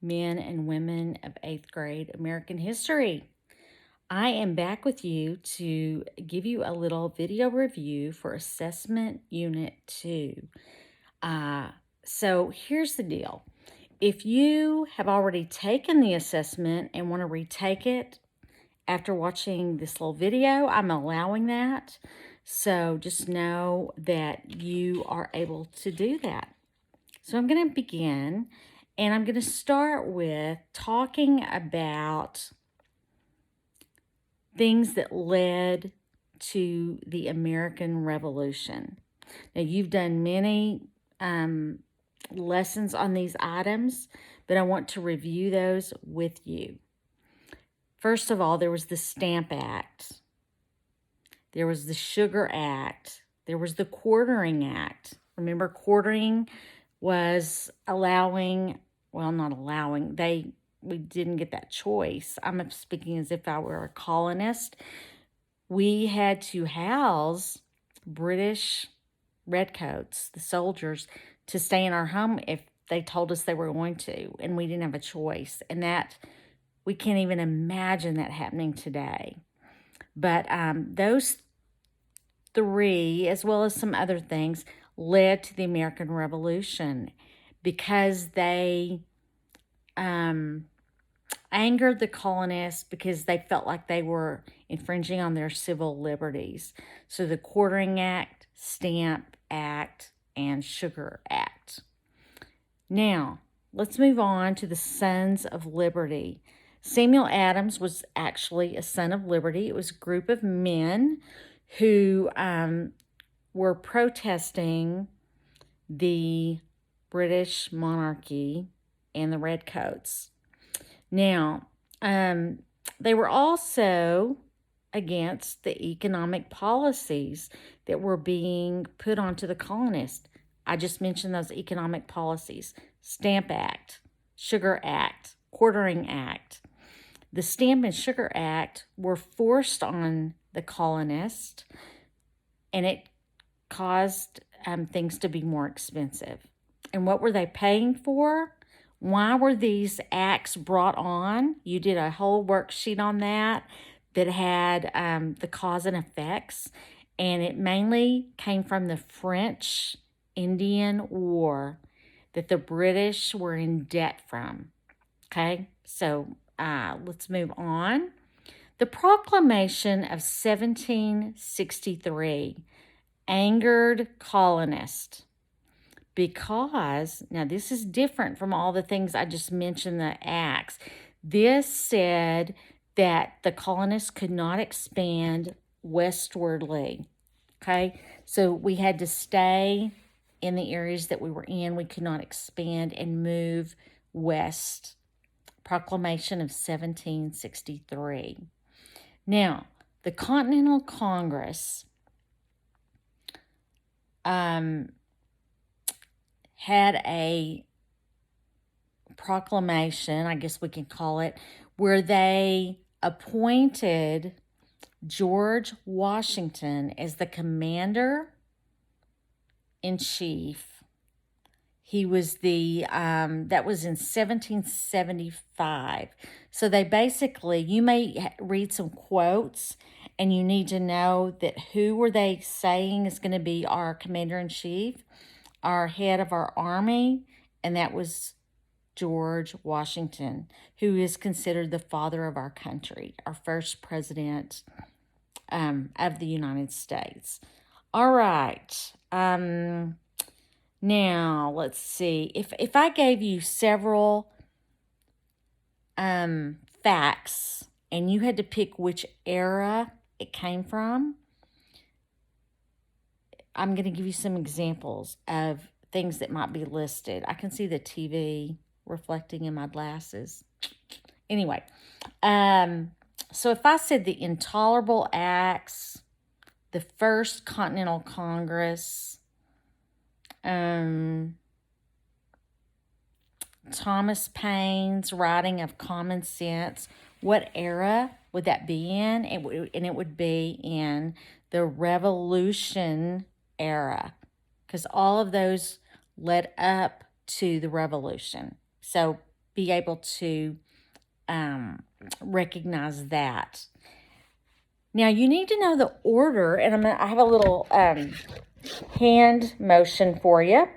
men and women of 8th grade American history. I am back with you to give you a little video review for Assessment Unit 2. Uh, so here's the deal. If you have already taken the assessment and want to retake it after watching this little video, I'm allowing that. So just know that you are able to do that. So I'm going to begin, and I'm going to start with talking about things that led to the American Revolution. Now, you've done many lessons on these items, but I want to review those with you. First of all, there was the Stamp Act. There was the Sugar Act. There was the Quartering Act. Remember, quartering was allowing, well, not allowing, we didn't get that choice. I'm speaking as if I were a colonist. We had to house British redcoats, the soldiers, to stay in our home if they told us they were going to, and we didn't have a choice. And that, we can't even imagine that happening today. But those three, as well as some other things, led to the American Revolution because they angered the colonists because they felt like they were infringing on their civil liberties. So the Quartering Act, Stamp Act, and Sugar Act. Now, let's move on to the Sons of Liberty. Samuel Adams was actually a Son of Liberty. It was a group of men who were protesting the British monarchy and the redcoats. Now, they were also against the economic policies that were being put onto the colonists. I just mentioned those economic policies: Stamp Act, Sugar Act, Quartering Act. The Stamp and Sugar Act were forced on the colonists, and it caused things to be more expensive. And what were they paying for? Why were these acts brought on? You did a whole worksheet on that had the cause and effects, and it mainly came from the French Indian War that the British were in debt from. Okay, so let's move on. The Proclamation of 1763 angered colonists because, now this is different from all the things I just mentioned, the acts. This said that the colonists could not expand westwardly. Okay, so we had to stay in the areas that we were in. We could not expand and move west. Proclamation of 1763. Now, the Continental Congress had a proclamation, I guess we can call it, where they appointed George Washington as the commander-in-chief. He was that was in 1775. So they basically, you may read some quotes, and you need to know that who were they saying is going to be our commander-in-chief, our head of our army, and that was George Washington, who is considered the father of our country, our first president of the United States. All right. Now, let's see. If I gave you several facts and you had to pick which era it came from, I'm going to give you some examples of things that might be listed. I can see the TV reflecting in my glasses. Anyway, so if I said the Intolerable Acts, the First Continental Congress, Thomas Paine's writing of Common Sense, what era would that be in? It would be in the Revolution era, because all of those led up to the Revolution. So be able to recognize that. Now, you need to know the order, and I have a little hand motion for you.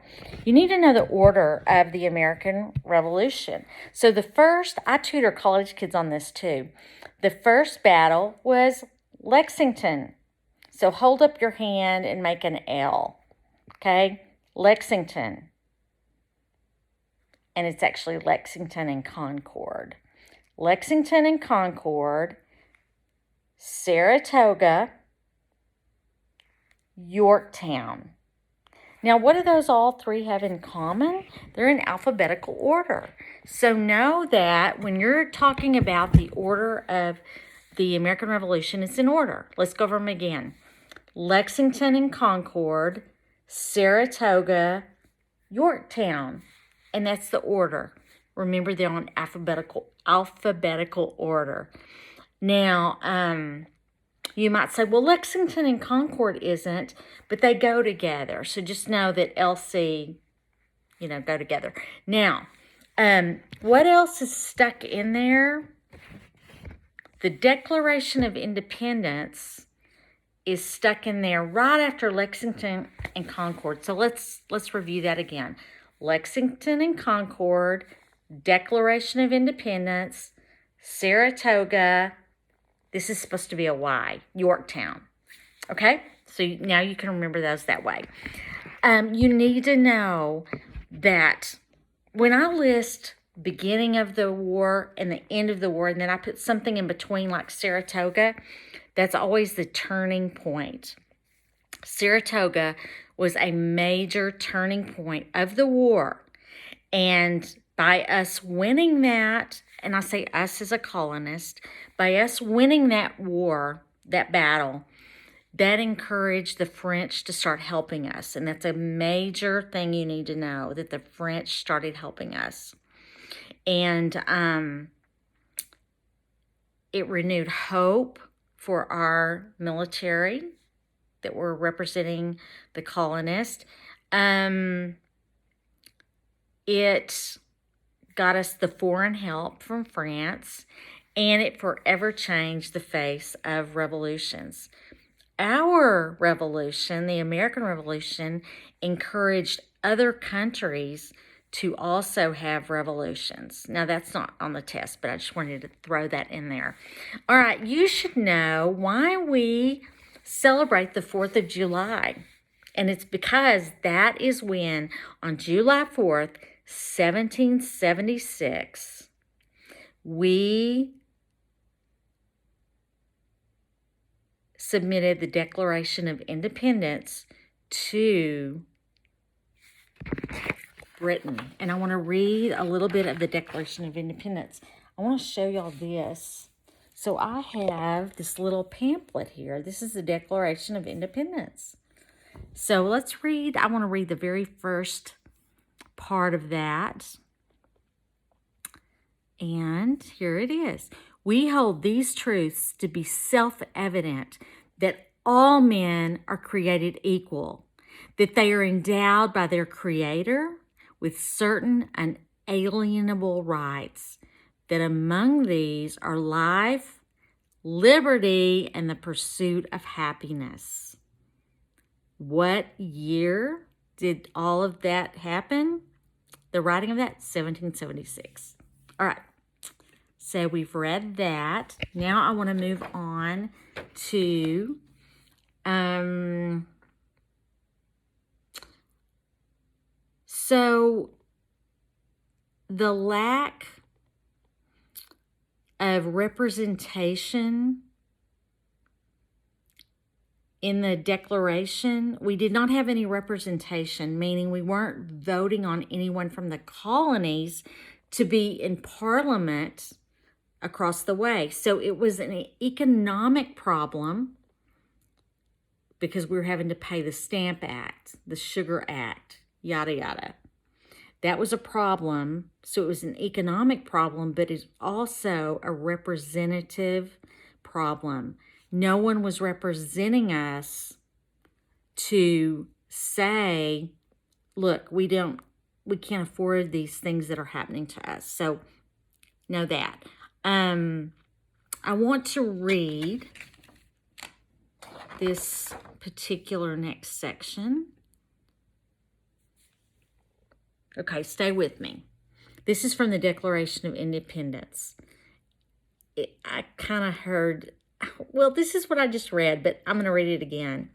You need to know the order of the American Revolution. So the first, I tutor college kids on this too. The first battle was Lexington. So hold up your hand and make an L, okay? Lexington. And it's actually Lexington and Concord. Lexington and Concord, Saratoga, Yorktown. Now, what do those all three have in common? They're in alphabetical order. So know that when you're talking about the order of the American Revolution, it's in order. Let's go over them again. Lexington and Concord, Saratoga, Yorktown. And that's the order. Remember, they're on alphabetical order. Now, you might say, well, Lexington and Concord isn't, but they go together. So just know that LC, go together. Now, what else is stuck in there? The Declaration of Independence is stuck in there right after Lexington and Concord. So let's review that again. Lexington and Concord, Declaration of Independence, Saratoga. This is supposed to be a Y, Yorktown. Okay? So now you can remember those that way. You need to know that when I list beginning of the war and the end of the war, and then I put something in between like Saratoga, that's always the turning point. Saratoga was a major turning point of the war. And by us winning that, and I say us as a colonist, by us winning that war, that battle, that encouraged the French to start helping us. And that's a major thing you need to know, that the French started helping us. And it renewed hope for our military that were representing the colonists. It got us the foreign help from France, and it forever changed the face of revolutions. Our revolution, the American Revolution, encouraged other countries to also have revolutions. Now, that's not on the test, but I just wanted to throw that in there. All right, you should know why we celebrate the 4th of July. And it's because that is when, on July 4th, 1776, we submitted the Declaration of Independence to Britain. And I want to read a little bit of the Declaration of Independence. I want to show y'all this. So I have this little pamphlet here. This is the Declaration of Independence. So let's read. I want to read the very first part of that. And here it is. We hold these truths to be self-evident, that all men are created equal, that they are endowed by their Creator with certain unalienable rights, that among these are life, liberty, and the pursuit of happiness. What year did all of that happen? The writing of that, 1776. All right. So we've read that. Now I want to move on to so the lack of representation in the Declaration, we did not have any representation, meaning we weren't voting on anyone from the colonies to be in Parliament across the way. So it was an economic problem because we were having to pay the Stamp Act, the Sugar Act, yada, yada. That was a problem. So it was an economic problem, but it's also a representative problem. No one was representing us to say, look, we don't can't afford these things that are happening to us. So know that. I want to read this particular next section. Okay, stay with me. This is from the Declaration of Independence. I kind of heard, well, this is what I just read, but I'm going to read it again.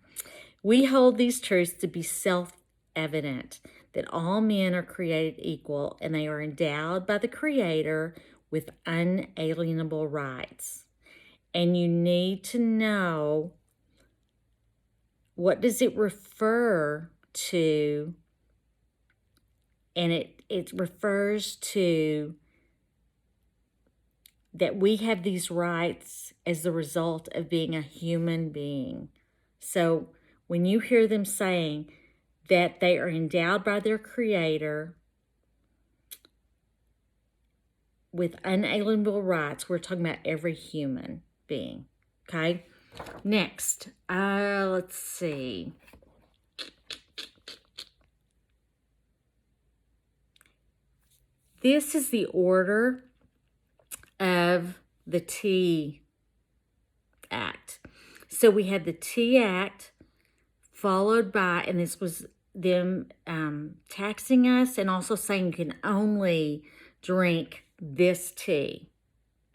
We hold these truths to be self-evident, that all men are created equal and they are endowed by the Creator with unalienable rights. And you need to know, what does it refer to? And it refers to that we have these rights as the result of being a human being. So when you hear them saying that they are endowed by their Creator with unalienable rights, we're talking about every human being. Okay? Next, let's see. This is the order of the Tea Act. So we had the Tea Act followed by, and this was them taxing us and also saying you can only drink this tea,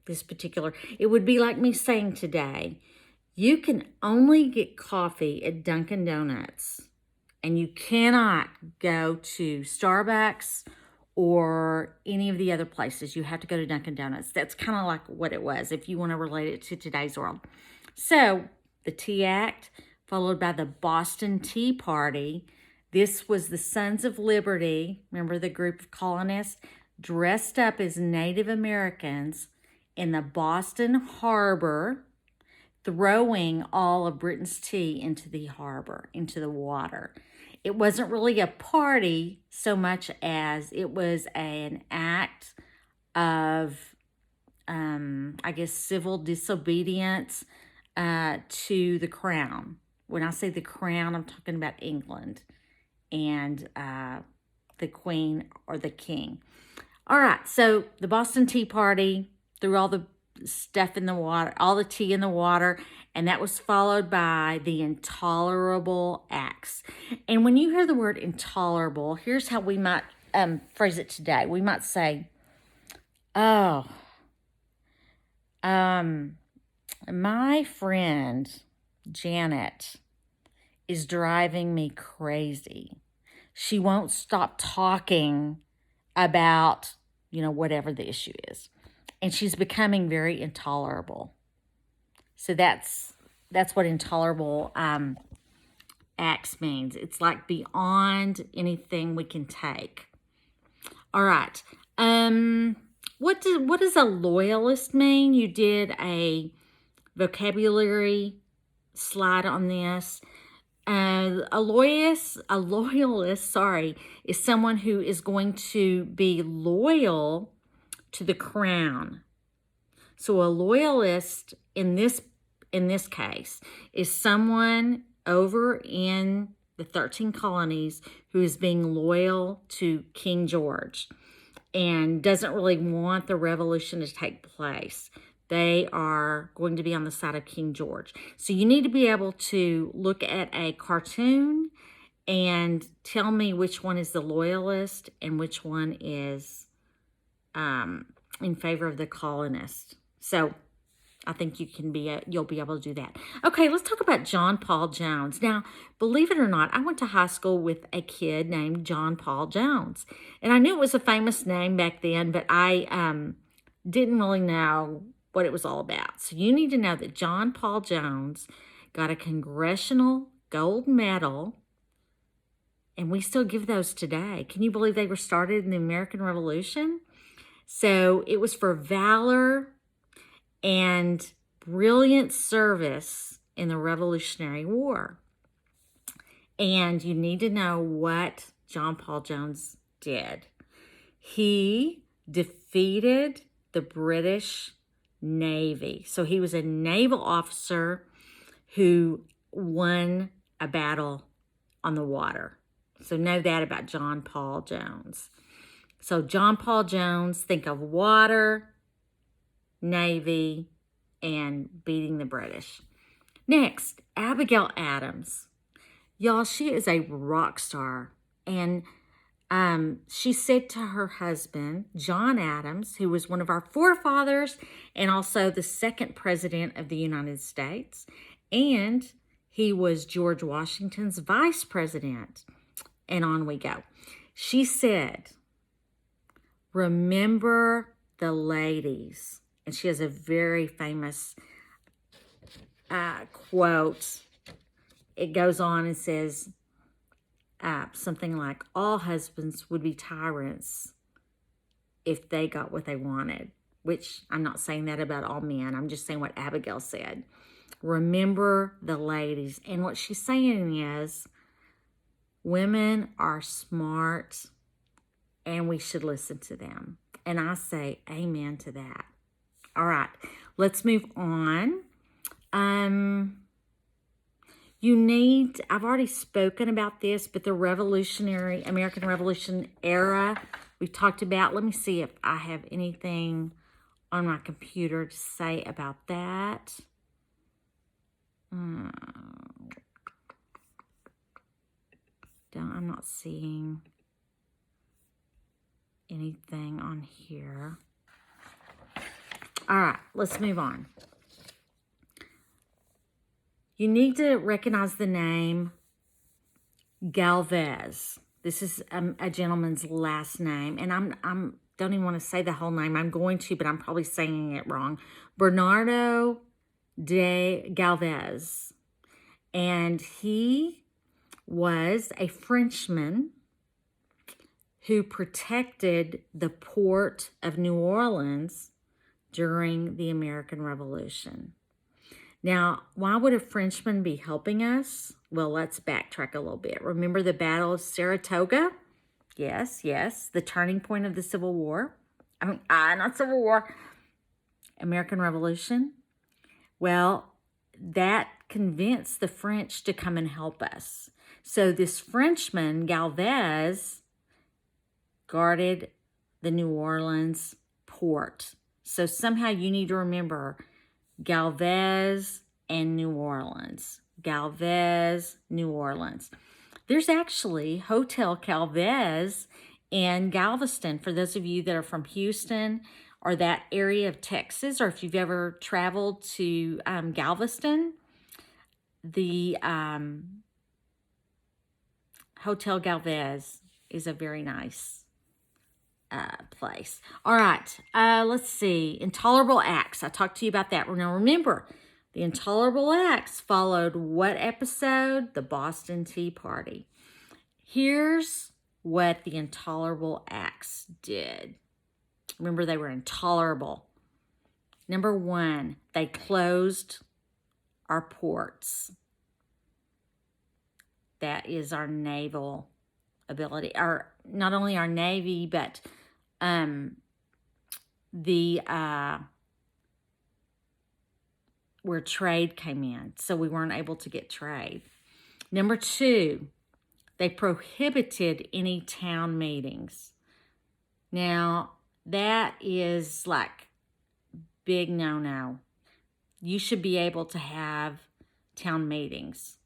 this particular. It would be like me saying today, you can only get coffee at Dunkin' Donuts and you cannot go to Starbucks or any of the other places. You have to go to Dunkin' Donuts. That's kind of like what it was if you want to relate it to today's world. So the Tea Act, followed by the Boston Tea Party. This was the Sons of Liberty, remember the group of colonists, dressed up as Native Americans in the Boston Harbor, throwing all of Britain's tea into the harbor, into the water. It wasn't really a party so much as it was an act of, I guess, civil disobedience to the crown. When I say the crown, I'm talking about England and the Queen or the King. All right, so the Boston Tea Party threw all the stuff in the water, all the tea in the water, and that was followed by the Intolerable Acts. And when you hear the word intolerable, here's how we might phrase it today. We might say, oh, my friend Janet is driving me crazy. She won't stop talking about, whatever the issue is. And she's becoming very intolerable. So that's what intolerable acts means. It's like beyond anything we can take. All right. What does a loyalist mean? You did a vocabulary slide on this. A loyalist, is someone who is going to be loyal to the crown. So a loyalist in this case is someone over in the 13 colonies who is being loyal to King George and doesn't really want the revolution to take place. They are going to be on the side of King George. So you need to be able to look at a cartoon and tell me which one is the loyalist and which one is in favor of the colonist. So I think you'll be able to do that. Okay, let's talk about John Paul Jones. Now, believe it or not, I went to high school with a kid named John Paul Jones. And I knew it was a famous name back then, but I didn't really know what it was all about. So you need to know that John Paul Jones got a Congressional Gold Medal, and we still give those today. Can you believe they were started in the American Revolution? So it was for valor and brilliant service in the Revolutionary War. And you need to know what John Paul Jones did. He defeated the British Navy. So he was a naval officer who won a battle on the water. So know that about John Paul Jones. So John Paul Jones, think of water, Navy, and beating the British. Next, Abigail Adams. Y'all, she is a rock star. And she said to her husband, John Adams, who was one of our forefathers and also the second president of the United States, and he was George Washington's vice president. And on we go. She said, remember the ladies. And she has a very famous quote. It goes on and says something like, all husbands would be tyrants if they got what they wanted, which I'm not saying that about all men. I'm just saying what Abigail said. Remember the ladies. And what she's saying is, women are smart and we should listen to them. And I say amen to that. All right, let's move on. I've already spoken about this, but the American Revolution era, we've talked about. Let me see if I have anything on my computer to say about that. I'm not seeing anything on here. All right, let's move on. You need to recognize the name Galvez. This is a gentleman's last name, and I'm don't even want to say the whole name. I'm going to, but I'm probably saying it wrong. Bernardo de Galvez, and he was a Frenchman who protected the port of New Orleans during the American Revolution. Now, why would a Frenchman be helping us? Well, let's backtrack a little bit. Remember the Battle of Saratoga? Yes, the turning point of the Civil War. Not Civil War, American Revolution. Well, that convinced the French to come and help us. So this Frenchman, Galvez, guarded the New Orleans port. So somehow you need to remember Galvez and New Orleans. Galvez, New Orleans. There's actually Hotel Galvez in Galveston. For those of you that are from Houston or that area of Texas, or if you've ever traveled to Galveston, the Hotel Galvez is a very nice place. All right, let's see. Intolerable Acts. I talked to you about that. Now remember, the Intolerable Acts followed what episode? The Boston Tea Party. Here's what the Intolerable Acts did. Remember, they were intolerable. Number one, they closed our ports. That is our naval ability, not only our Navy, but where trade came in. So we weren't able to get trade. Number two, they prohibited any town meetings. Now, that is like big no-no. You should be able to have town meetings.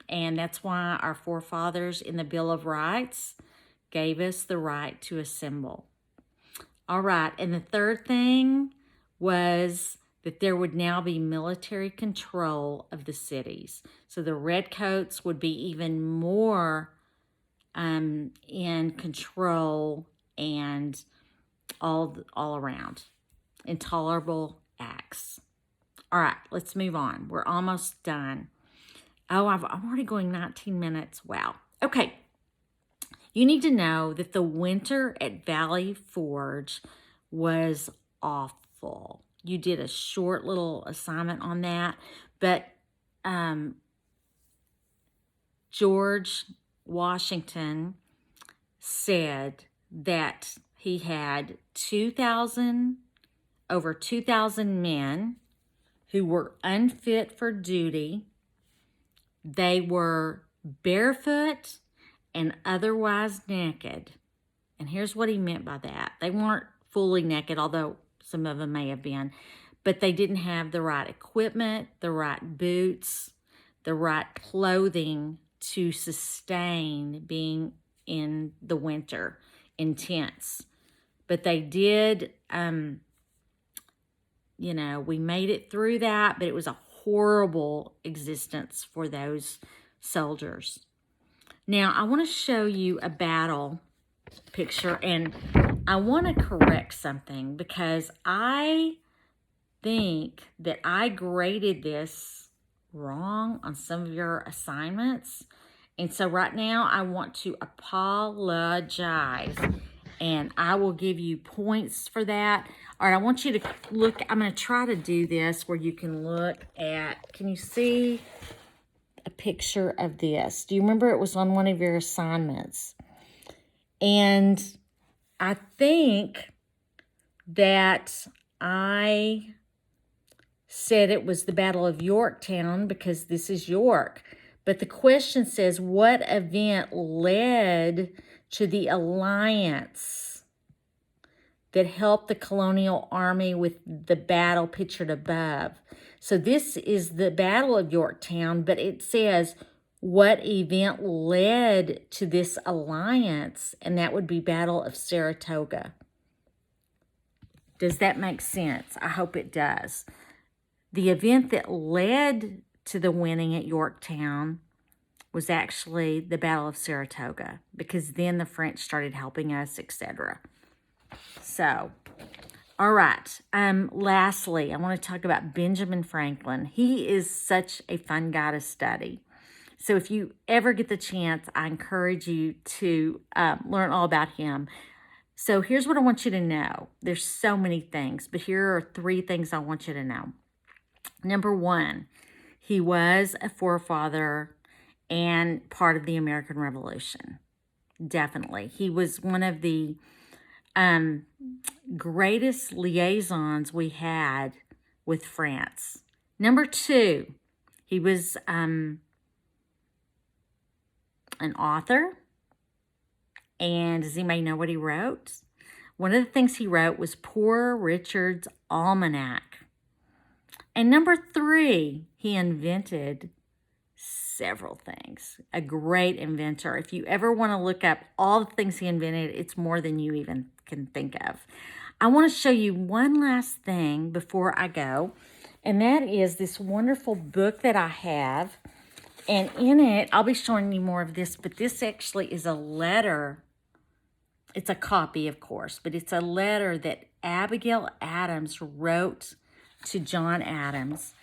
And that's why our forefathers in the Bill of Rights gave us the right to assemble. All right, and the third thing was that there would now be military control of the cities. So the redcoats would be even more in control and all around. Intolerable acts. All right, let's move on. We're almost done. Oh, I'm already going 19 minutes. Wow. Okay. You need to know that the winter at Valley Forge was awful. You did a short little assignment on that, but George Washington said that he had over 2,000 men who were unfit for duty. They were barefoot and otherwise naked. And here's what he meant by that. They weren't fully naked, although some of them may have been, but they didn't have the right equipment, the right boots, the right clothing to sustain being in the winter in tents. But they did, you know, we made it through that, but it was a horrible existence for those soldiers. Now, I want to show you a battle picture, and I want to correct something because I think that I graded this wrong on some of your assignments. And so right now I want to apologize, and I will give you points for that. All right, I want you to look. I'm going to try to do this where you can look at, can you see a picture of this? Do you remember it was on one of your assignments? And I think that I said it was the Battle of Yorktown because this is York. But the question says, what event led to the alliance that helped the colonial army with the battle pictured above? So this is the Battle of Yorktown, but it says what event led to this alliance, and that would be Battle of Saratoga. Does that make sense? I hope it does. The event that led to the winning at Yorktown was actually the Battle of Saratoga, because then the French started helping us, etc. So, all right. Lastly, I want to talk about Benjamin Franklin. He is such a fun guy to study. So if you ever get the chance, I encourage you to learn all about him. So here's what I want you to know. There's so many things, but here are 3 things I want you to know. Number 1, he was a forefather and part of the American Revolution. Definitely. He was one of the greatest liaisons we had with France. Number 2, he was an author. And does anybody know what he wrote? One of the things he wrote was Poor Richard's Almanac. And number 3, he invented several things. A great inventor. If you ever want to look up all the things he invented, it's more than you even can think of. I want to show you one last thing before I go, and that is this wonderful book that I have. And in it, I'll be showing you more of this, but this actually is a letter. It's a copy, of course, but it's a letter that Abigail Adams wrote to John Adams.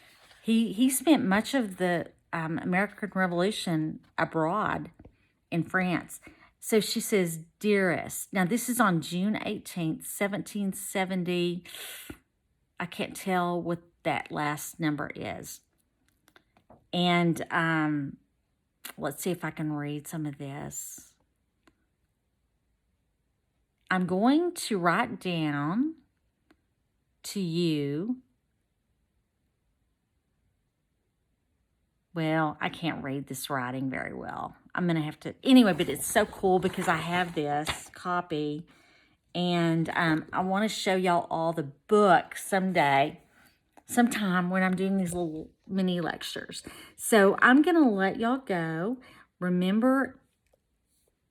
He spent much of the American Revolution abroad in France. So she says, "Dearest," now this is on June 18th, 1770. I can't tell what that last number is. And let's see if I can read some of this. I'm going to write down to you. Well, I can't read this writing very well. I'm going to have to, anyway, but it's so cool because I have this copy, and I want to show y'all all the books sometime when I'm doing these little mini lectures. So I'm going to let y'all go. Remember,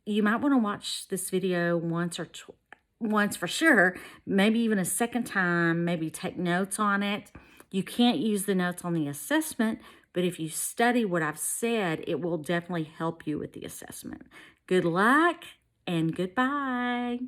you might want to watch this video once for sure, maybe even a second time, maybe take notes on it. You can't use the notes on the assessment, but if you study what I've said, it will definitely help you with the assessment. Good luck and goodbye.